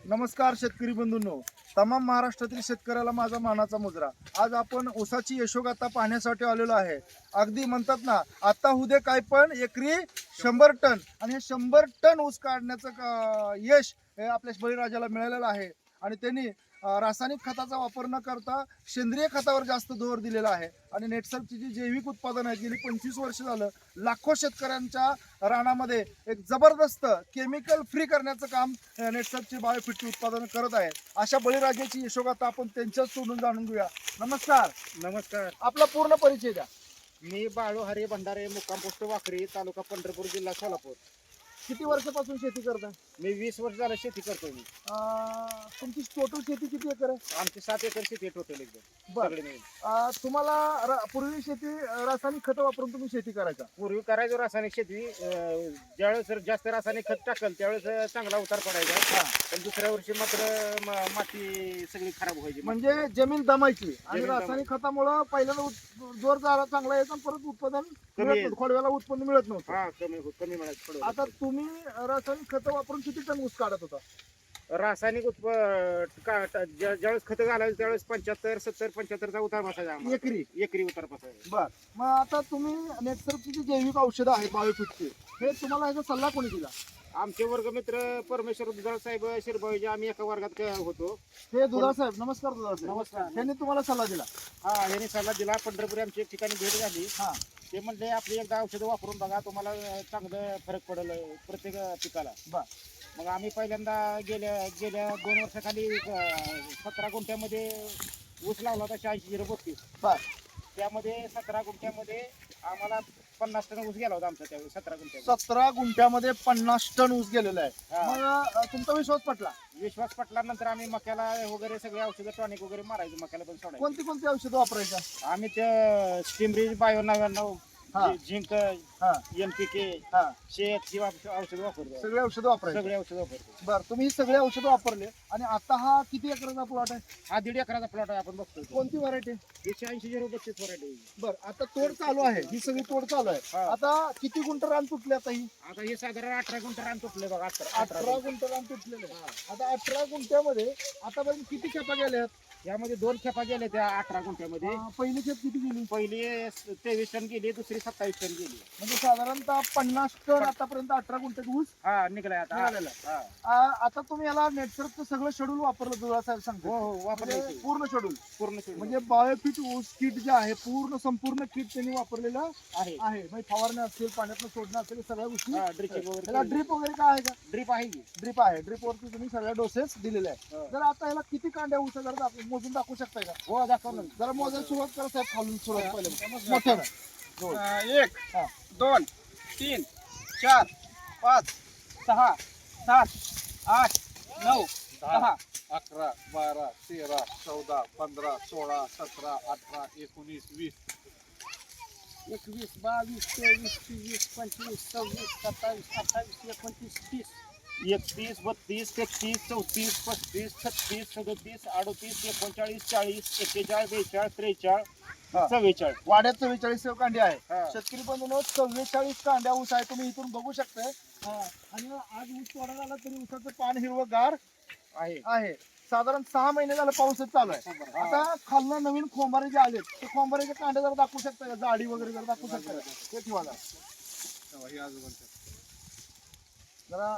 नमस्कार शेतकरी बंधूंनो, तमाम महाराष्ट्रातील शेतकऱ्याला माझा मानाचा मुजरा। आज आपण ऊसाची यशोगाथा पाहण्यासाठी आलेलो आहे। अगदी म्हणतात ना, आता उद्या काय पण एकरी 100 टन आणि हे 100 टन ऊस काढण्याचं यश हे आपल्या बळीराजाला मिळालेलं आहे। आणि त्यांनी रासायनिक खताचा वापर न करता सेंद्रिय खतावर जास्त जोर दिलेला आहे। आणि नेटसर्फची जी जैविक उत्पादन आहे, गेली 25 वर्ष झालं लाखो शेतकऱ्यांच्या रानामध्ये एक जबरदस्त केमिकल फ्री करण्याचं काम नेटसर्फची बायोफिटची उत्पादन करत आहे। अशा बळीराजाची यशोगाथा आपण त्यांच्याच तोंडून जाणून घेऊया। नमस्कार. नमस्कार. आपला पूर्ण परिचय द्या. मी बाळू हरी भंडारे, मुक्काम पोस्ट वाखरी, तालुका पंढरपूर, जिल्हा सोलापूर. किती वर्षापासून शेती करता? मी 20 वर्ष झालं शेती करतो. मी तुमची टोटल शेती किती एकर आहे? आमची 7 एकर शेती टोटल एकदम बरं. सगळे मिळून. तुम्हाला पूर्वी शेती रासायनिक खत वापरून तुम्ही शेती करायचा? पूर्वी करायचो रासायनिक शेती. ज्यावेळेस जास्त रासायनिक खत टाकल त्यावेळेस चांगला उतार पडायचा. पण दुसऱ्या वर्षी मात्र माती सगळी खराब व्हायची. म्हणजे जमीन दमायची आणि जमीन रासायनिक खतामुळे पहिल्यांदा जोर चांगला यायचा, परत उत्पादन कमी येत. खोडव्याला उत्पन्न मिळत नव्हतं. हा, कमी मिळायचं. आता तुम्ही रासायनिक खत वापरून किती टन ऊस काढत होता? रासायनिक ज्यावेळेस खत घालायचं त्यावेळेस 75, 70, 75चा उतार बसायचा आम्हाला. एकरी उतार बसायचा. बर, मग आता तुम्ही नेटसर्फची जी जैविक औषधं आहेत बायोफिटची, हे तुम्हाला ह्याचा सल्ला कोणी दिला? आमचे वर्गमित्र परमेश्वर दुधाळ साहेब शिरबाईचे, आम्ही एका वर्गात होतो. हे दुधाळ साहेब, नमस्कार दुधाळ साहेब. नमस्कार. त्यांनी तुम्हाला सल्ला दिला? हा, यांनी सल्ला दिला. पंढरपुरी आमची एक ठिकाणी भेट झाली. हा, ते म्हणले आपली एकदा औषधं वापरून बघा, तुम्हाला चांगलं फरक पडेल प्रत्येक पिकाला. बर. मग आम्ही पहिल्यांदा गेल्या 2 वर्षाखाली 17 गुंठ्यामध्ये ऊस लावला होता, 40-32. बर. त्यामध्ये 17 गुंठ्यामध्ये आम्हाला 50 टन ऊस गेला होता आमचा त्यावेळी. 17 गुंठ्यामध्ये 17 गुंठ्यामध्ये 50 टन ऊस गेलेला आहे. हा. मग तुमचा विश्वास पटला? विश्वास पटल्यानंतर आम्ही मक्याला वगैरे सगळे औषधं टॉनिक वगैरे मारायचं, मक्याला पण सोडायचं. कोणती कोणती औषधं वापरायचं? आम्ही ते स्टीमरीज बायो 99, हा. झिंक, हा, NPK, हा, शेत ही औषधं वापरतो. सगळे औषधं वापरायचे. सगळे औषधं वापरतो. बर, तुम्ही ही सगळे औषधं वापरले आणि आता हा किती एकराचा प्लॉट आहे? हा 1.5 एकराचा प्लॉट आहे. आपण बघतो कोणती व्हरायटी? 180-032 व्हरायटी. बर, आता तोड चालू आहे, ही सगळी तोड चालू आहे. हा. आता किती गुंठ रान तुटले? आता ही आता हे साधारण 18 गुंठ रान तुटले बघा. 18 गुंठ रान तुटलेले. आता 18 गुंठ्यामध्ये आतापर्यंत किती खेपा गेल्या? यामध्ये 2 खेपा गेले त्या 18 गुंठ्यामध्ये. पहिली खेप किती गेली? पहिली 23 टन गेली, दुसरी 27 टन गेली. म्हणजे साधारणतः 50 टन आतापर्यंत 18 गुंठ्यात ऊस हा, निघालाय आता. निघालेला. हा. आता तुम्ही याला नेटसर्फचं सगळं शेड्यूल वापरलं, दुधाळ साहेब सांगतो. हो, वापरले. म्हणजे पूर्ण शेड्यूल, पूर्ण शेड म्हणजे बायोफिट ऊस किट जे आहे, संपूर्ण किट त्यांनी वापरलेलं आहे. म्हणजे फवारणी असेल, पाण्यातनं सोडणं असेल, सगळ्या गोष्टी. ड्रिपिंग त्याला वगैरे. ड्रिप वगैरे काय आहे का? ड्रिप आहे की. ड्रिप आहे. ड्रिप वरती तुम्ही सगळ्या डोसेस दिलेले आहे. हो. जर आता याला किती कांड्या ऊस जरा मोजून दाखवू शकताय का? हो, दाखवलं. जरा मोजायला सुरुवात करा साहेब, खालून सुरुवात पहिले मोठ्यानं. 1, हा. 2, 3, 4, 5, 6, 7, 8, 9, 10, 11, 12, 13, 14, 15, 16, 17, 18, 19, 20. 21, 22, 23, 24, 25, 26, 27, 28, 29, 30. 31, 32, 33, 34, 35, 36, 37, 38, 39, 40, 41, 42, 43, 44, 44. वाड्यात 44 कांडे आहे. हा. शेतकरी बंधूंनो, 44 कांड्या ऊस आहे. तुम्ही इथून बघू शकताय. आणि आज ऊस तोडायला आला तरी ऊसाचं पान हिरवंगार आहे. आहे. साधारण 6 महिने झालं पाऊसच चालू आहे. आता खालनं नवीन खोंबारे जे आलेत, ते खोंबारेचे कांडे जरा दाखवू शकता का? जाडी वगैरे जरा दाखवू शकता का? ते ठेवा जरा. हे आजोबांचं. जरा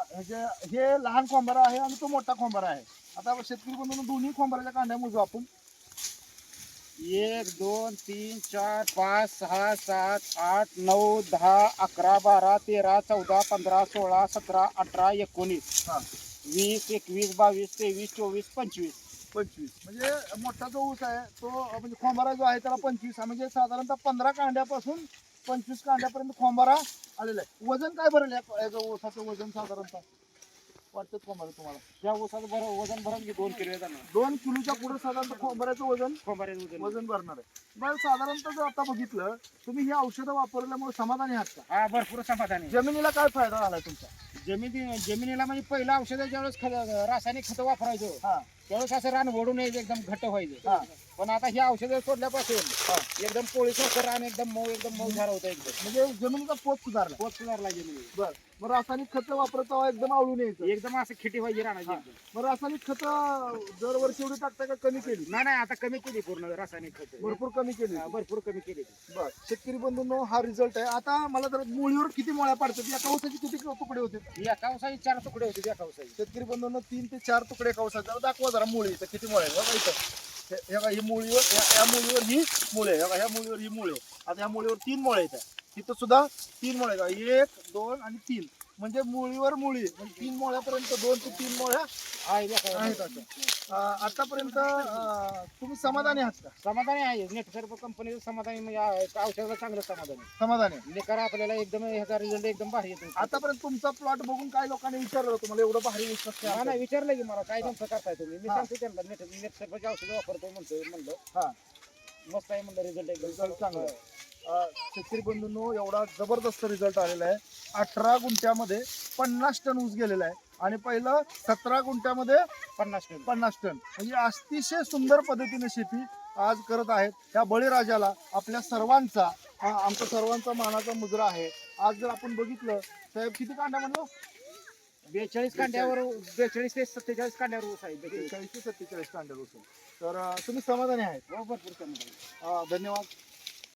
हे लहान खोंबारा आहे आणि तो मोठा खोंबारा आहे. आता शेतकरी बंधूंनो, दोन्ही खोंबाऱ्याच्या कांड्या मोजू आपण. 1, 2, 3, 4, 5, 6, 7, 8, 9, 10, 11, 12, 13, 14, 15, 16, 17, 18, 19, हा. 20, 21, 22, 23, 24, 25. 25 म्हणजे मोठा जो ऊस आहे तो, म्हणजे खोंबारा जो आहे त्याला 25 म्हणजे साधारणतः 15 कांड्यापासून 25 कांड्यापर्यंत खोंबारा आलेला आहे. वजन काय भरेल याचं ऊसाचं वजन साधारणतः वाटतं खोंबारा तुम्हाला? त्या ऊसाचं वजन भरून की 2 किलो येतात. 2 किलोच्या पुढे साधारणतः खोंबाऱ्याचं वजन वजन भरणार आहे. बरं, साधारणतः जर आता बघितलं, तुम्ही ही औषधं वापरल्यामुळे समाधानी आहात का? हा, भरपूर समाधानी. जमिनीला काय फायदा झाला तुमचा? जमिनीला म्हणजे पहिलं औषध ज्यावेळेस रासायनिक खतं वापरायचो हा, त्यावेळेस असं रान ओढून यायचं, एकदम घट्ट व्हायचं. हा. पण आता ही औषधं सोडल्यापासून एकदम पोळी साखर आणि एकदम मऊ झाला होता एकदम. म्हणजे जमिनीचा पोत सुधारला. पोत सुधारला जमिनी. बर, मग रासायनिक खत वापरता एकदम आवडून यायचं. एकदम असं खिटी व्हायची राहण्याची एकदम. मग रासायनिक खत दरवर्षी एवढी टाकता का कमी केली? नाही आता कमी केली पूर्ण रासायनिक खत. भरपूर कमी केली. भरपूर कमी केली. बर, शेतकरी बंधूंनो हा रिझल्ट आहे. आता मला तर मुळीवर किती मुळ्या पाडतात, एका ऊसाचे किती तुकडे होते? एका ऊसाची 4 तुकडे होते एका ऊसाची. शेतकरी बंधूंनो 3 ते 4 तुकडे एका ऊसाचे. दाखवा जरा मुळी इथं किती मुळे आहे बघा इथं. हे बघा, ही मुळीवर या मुळीवर ही मुळे आहे. बघा ह्या मुळीवर ही मुळे. आता ह्या मुळीवर 3 मुळे आहेत. तिथं सुद्धा 3 मुळे आहेत. 1, 2 आणि 3. म्हणजे मुळीवर मुळी म्हणजे 3 मुळ्यापर्यंत 2 ते 3 मुळ्या आहेत अशा. आतापर्यंत तुम्ही समाधानी आहात का? समाधानी आहे. नेटसर्प कंपनीचं समाधानी म्हणजे औषधाला चांगलं समाधानी. समाधानी आहे. निकार आपल्याला एकदम ह्याचा रिझल्ट एकदम भारी येतो. आतापर्यंत तुमचा प्लॉट बघून काय लोकांनी विचारलं तुम्हाला एवढं भारी विश्वास हा काय? नाही विचारलं की मला काय नेमकं करताय तुम्ही. मी हा. सांगतो त्यांना नेटसर्पची औषधं वापरतो म्हणलं. हा, मस्त आहे म्हणलं रिझल्ट एकदम रिझल्ट चांगला आहे. शेतकरी बंधूंनो एवढा जबरदस्त रिझल्ट आलेला आहे. 18 गुंठ्यामध्ये 50 टन ऊस गेलेला आहे आणि पहिलं 17 गुंठ्यामध्ये 50 टन. 50 टन. म्हणजे अतिशय सुंदर पद्धतीने शेती आज करत आहेत. त्या बळीराजाला आपल्या सर्वांचा आमचा सर्वांचा मानाचा मुजरा आहे. आज जर आपण बघितलं साहेब किती कांड्या म्हणलो? 42 कांड्यावर 42 ते 47 कांड्यावर ऊस आहे. 40 ते 47 कांड्या ऊस आहे. तर तुम्ही समाधानी आहेत. भरपूर समाधानी. धन्यवाद.